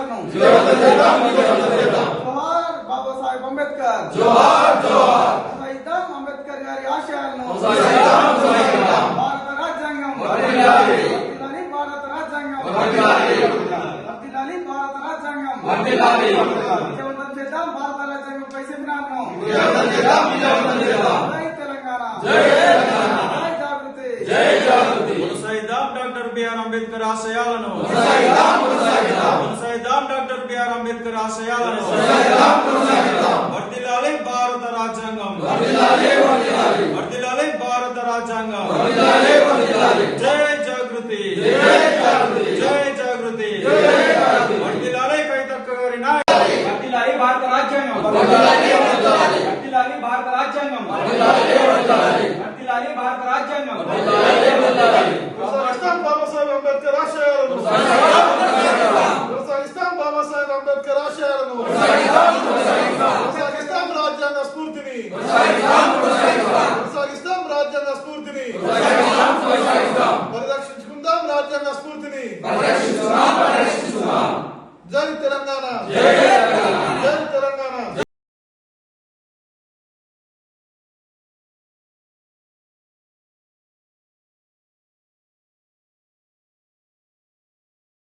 ఆశయాలను జోహార్ బాబాసాహెబ్ అంబేద్కర్, కొనసాగిద్దాం అంబేద్కర్ గారి ఆశయాలను. భారత రాజ్యాంగం వర్ధిల్లాలి, భారత రాజ్యాంగం వర్ధిల్లాలి, భారత రాజ్యాంగం విజయవంతం చేద్దాం. భారత రాజ్యాంగంపై సెమినార్ను జై తెలంగాణ, జై జాగృతి, జై జాగృతి. కొనసాగిద్దాం డాక్టర్ బిఆర్ అంబేద్కర్ ఆశయాలను, కొనసాగిద్దాం డాక్టర్ బిఆర్ అంబేద్కర్ ఆశయాలను. వర్ధిల్లాలి భారత రాజ్యాంగం, వర్ధిల్లాలి భారత రాజ్యాంగం. జై